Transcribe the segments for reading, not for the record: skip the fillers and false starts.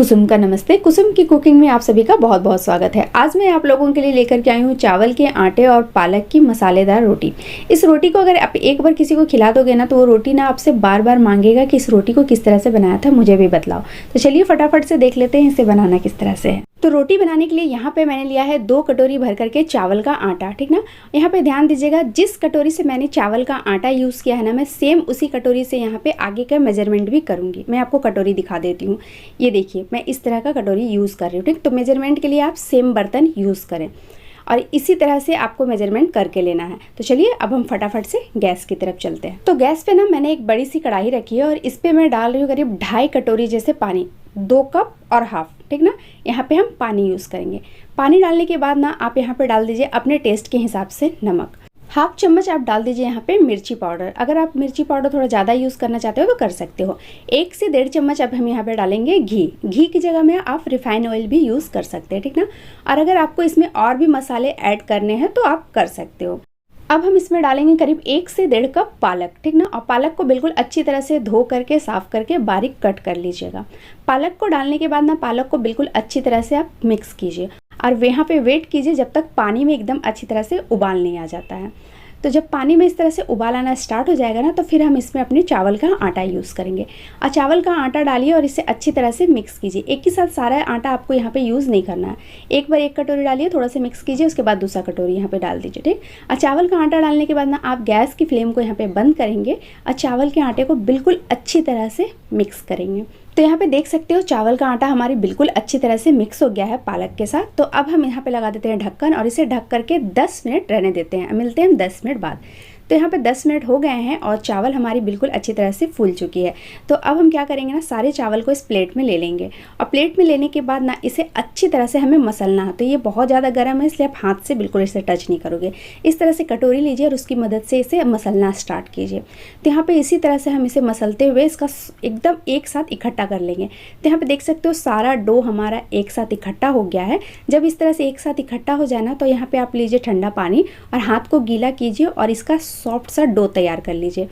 कुसुम का नमस्ते। कुसुम की कुकिंग में आप सभी का बहुत बहुत स्वागत है। आज मैं आप लोगों के लिए लेकर के आई हूँ चावल के आटे और पालक की मसालेदार रोटी। इस रोटी को अगर आप एक बार किसी को खिला दोगे ना तो वो रोटी ना आपसे बार बार मांगेगा कि इस रोटी को किस तरह से बनाया था, मुझे भी बतलाओ। तो चलिए फटाफट से देख लेते हैं इसे बनाना किस तरह से है। तो रोटी बनाने के लिए यहाँ पे मैंने लिया है 2 कटोरी भर करके चावल का आटा, ठीक ना। यहाँ पे ध्यान दीजिएगा, जिस कटोरी से मैंने चावल का आटा यूज़ किया है ना, मैं सेम उसी कटोरी से यहाँ पे आगे का मेजरमेंट भी करूँगी। मैं आपको कटोरी दिखा देती हूँ। ये देखिए, मैं इस तरह का कटोरी यूज़ कर रही हूँ, ठीक। तो मेजरमेंट के लिए आप सेम बर्तन यूज़ करें और इसी तरह से आपको मेजरमेंट करके लेना है। तो चलिए अब हम फटाफट से गैस की तरफ चलते हैं। तो गैस पे ना मैंने एक बड़ी सी कढ़ाई रखी है और इस पे मैं डाल रही हूँ करीब 2.5 कटोरी जैसे पानी, 2 कप और हाफ, ठीक ना। यहाँ पे हम पानी यूज़ करेंगे। पानी डालने के बाद ना आप यहाँ पे डाल दीजिए अपने टेस्ट के हिसाब से नमक। 1/2 चम्मच आप डाल दीजिए यहाँ पे मिर्ची पाउडर। अगर आप मिर्ची पाउडर थोड़ा ज़्यादा यूज़ करना चाहते हो तो कर सकते हो। 1 से 1.5 चम्मच अब हम यहाँ पे डालेंगे घी। घी की जगह में आप रिफाइन ऑयल भी यूज़ कर सकते हैं, ठीक ना। और अगर आपको इसमें और भी मसाले ऐड करने हैं तो आप कर सकते हो। अब हम इसमें डालेंगे करीब 1 से 1.5 कप पालक, ठीक ना। और पालक को बिल्कुल अच्छी तरह से धो करके साफ़ करके बारीक कट कर लीजिएगा। पालक को डालने के बाद ना पालक को बिल्कुल अच्छी तरह से आप मिक्स कीजिए और यहाँ पे वेट कीजिए जब तक पानी में एकदम अच्छी तरह से उबाल नहीं आ जाता है। तो जब पानी में इस तरह से उबाल आना स्टार्ट हो जाएगा ना तो फिर हम इसमें अपने चावल का आटा यूज़ करेंगे। और चावल का आटा डालिए और इसे अच्छी तरह से मिक्स कीजिए। एक ही साथ सारा आटा आपको यहाँ पे यूज़ नहीं करना है। एक बार 1 कटोरी डालिए, थोड़ा सा मिक्स कीजिए, उसके बाद दूसरा कटोरी यहाँ पे डाल दीजिए, ठीक। और चावल का आटा डालने के बाद ना आप गैस की फ्लेम को यहाँ पे बंद करेंगे और चावल के आटे को बिल्कुल अच्छी तरह से मिक्स करेंगे। तो यहाँ पे देख सकते हो चावल का आटा हमारी बिल्कुल अच्छी तरह से मिक्स हो गया है पालक के साथ। तो अब हम यहाँ पे लगा देते हैं ढक्कन और इसे ढक करके 10 मिनट रहने देते हैं। मिलते हैं हम 10 मिनट बाद। तो यहाँ पे 10 मिनट हो गए हैं और चावल हमारी बिल्कुल अच्छी तरह से फूल चुकी है। तो अब हम क्या करेंगे ना, सारे चावल को इस प्लेट में ले लेंगे और प्लेट में लेने के बाद ना इसे अच्छी तरह से हमें मसलना है। तो ये बहुत ज़्यादा गर्म है इसलिए आप हाथ से बिल्कुल इसे टच नहीं करोगे। इस तरह से कटोरी लीजिए और उसकी मदद से इसे मसलना स्टार्ट कीजिए। तो यहाँ पे इसी तरह से हम इसे मसलते हुए इसका एकदम एक साथ इकट्ठा कर लेंगे। तो यहाँ पे देख सकते हो सारा डो हमारा एक साथ इकट्ठा हो गया है। जब इस तरह से एक साथ इकट्ठा हो जाए ना तो यहाँ पे आप लीजिए ठंडा पानी और हाथ को गीला कीजिए और इसका सॉफ्ट सा डो तैयार कर लीजिए।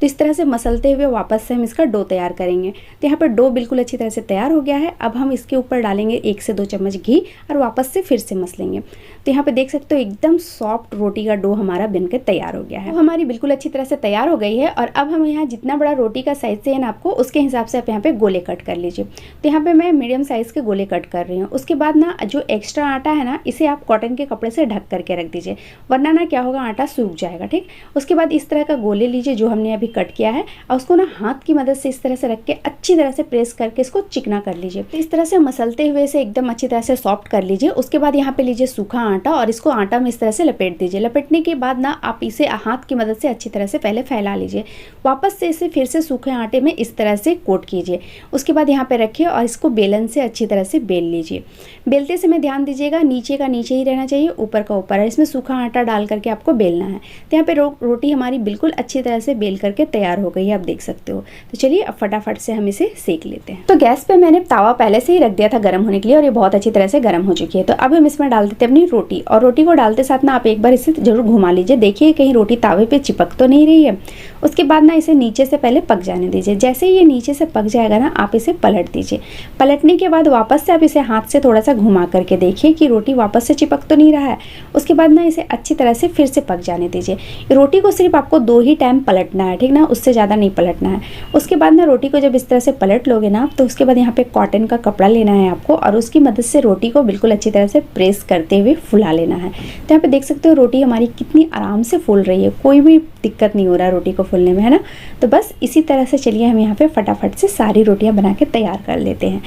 तो इस तरह से मसलते हुए वापस से हम इसका डो तैयार करेंगे। तो यहाँ पर डो बिल्कुल अच्छी तरह से तैयार हो गया है। अब हम इसके ऊपर डालेंगे 1 से 2 चम्मच घी और वापस से फिर से मसलेंगे। तो यहाँ पे देख सकते हो एकदम सॉफ्ट रोटी का डो हमारा बनकर तैयार हो गया है। तो हमारी बिल्कुल अच्छी तरह से तैयार हो गई है और अब हम यहाँ जितना बड़ा रोटी का साइज़ चाहिए ना आपको, उसके हिसाब से आप यहाँ पे गोले कट कर लीजिए। तो यहाँ पे मैं मीडियम साइज़ के गोले कट कर रही हूँ। उसके बाद ना जो एक्स्ट्रा आटा है ना, इसे आप कॉटन के कपड़े से ढक करके रख दीजिए, वरना ना क्या होगा, आटा सूख जाएगा, ठीक। उसके बाद इस तरह का गोले लीजिए जो हमने अभी कट किया है और उसको ना हाथ की मदद से इस तरह से रख के अच्छी तरह से प्रेस करके इसको चिकना कर लीजिए। इस तरह से मसलते हुए इसे एकदम अच्छी तरह से सॉफ्ट कर लीजिए। उसके बाद यहाँ पे लीजिए सूखा आटा और इसको आटा में इस तरह से लपेट दीजिए। लपेटने के बाद ना आप इसे हाथ की मदद से अच्छी तरह से पहले फैला लीजिए। वापस से इसे फिर से सूखे आटे में इस तरह से कोट कीजिए। उसके बाद यहाँ पे रखिए और इसको बेलन से अच्छी तरह से बेल लीजिए। बेलते समय ध्यान दीजिएगा नीचे का नीचे ही रहना चाहिए, ऊपर का ऊपर है। इसमें सूखा आटा डाल करके आपको बेलना है। तो यहाँ पे रोटी हमारी बिल्कुल अच्छी तरह से बेल करके तैयार हो गई है, आप देख सकते हो। तो चलिए अब फटाफट से हम इसे सेक लेते हैं। तो गैस पे मैंने तावा पहले से ही रख दिया था गर्म होने के लिए और ये बहुत अच्छी तरह से गर्म हो चुकी है। तो अब हम इसमें डाल देते हैं अपनी रोटी और रोटी को डालते साथ ना आप एक बार इसे जरूर घुमा लीजिए, देखिए कहीं रोटी तावे पे चिपक तो नहीं रही है। उसके बाद ना इसे नीचे से पहले पक जाने दीजिए। जैसे ही ये नीचे से पक जाएगा ना, आप इसे पलट दीजिए। पलटने के बाद वापस से आप इसे हाथ से थोड़ा सा घुमा करके देखिए कि रोटी वापस से चिपक तो नहीं रहा है। उसके बाद ना इसे अच्छी तरह से फिर से पक जाने दीजिए। रोटी को सिर्फ आपको 2 ही टाइम पलटना है, ठीक ना, उससे ज़्यादा नहीं पलटना है। उसके बाद ना रोटी को जब इस तरह से पलट लोगे ना, तो उसके बाद यहाँ पे कॉटन का कपड़ा लेना है आपको और उसकी मदद से रोटी को बिल्कुल अच्छी तरह से प्रेस करते हुए फुला लेना है। तो यहाँ पे देख सकते हो रोटी हमारी कितनी आराम से फूल रही है, कोई भी दिक्कत नहीं हो रहा है रोटी को फूलने में, है ना। तो बस इसी तरह से चलिए हम यहाँ पे फटाफट से सारी रोटियाँ बना के तैयार कर लेते हैं।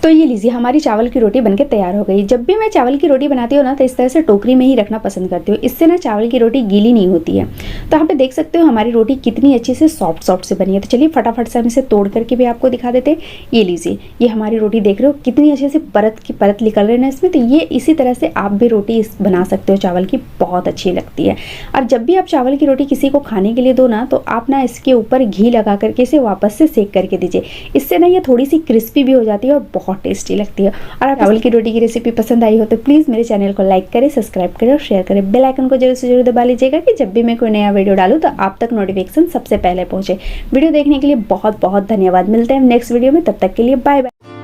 तो ये लीजिए हमारी चावल की रोटी बनके तैयार हो गई। जब भी मैं चावल की रोटी बनाती हूँ ना तो इस तरह से टोकरी में ही रखना पसंद करती हूँ, इससे ना चावल की रोटी गीली नहीं होती है। तो यहाँ पे देख सकते हो हमारी रोटी कितनी अच्छे से सॉफ्ट से बनी है। तो चलिए फटाफट से हम इसे तोड़ करके भी आपको दिखा देते हैं। ये लीजिए, ये हमारी रोटी देख रहे हो कितनी अच्छे से परत की परत निकल रही है इसमें। तो ये इसी तरह से आप भी रोटी बना सकते हो चावल की, बहुत अच्छी लगती है। और जब भी आप चावल की रोटी किसी को खाने के लिए दो ना, तो आप ना इसके ऊपर घी लगा करके इसे वापस से सेक करके दीजिए। इससे ना ये थोड़ी सी क्रिस्पी भी हो जाती है और बहुत टेस्टी लगती है। और आप चावल की रोटी की रेसिपी पसंद आई हो तो प्लीज़ मेरे चैनल को लाइक करें, सब्सक्राइब करें और शेयर करें। बेल आइकन को जरूर से जरूर दबा लीजिएगा कि जब भी मैं कोई नया वीडियो डालूँ तो आप तक नोटिफिकेशन सबसे पहले पहुंचे। वीडियो देखने के लिए बहुत बहुत धन्यवाद। मिलते हैं नेक्स्ट वीडियो में, तब तक के लिए बाय बाय।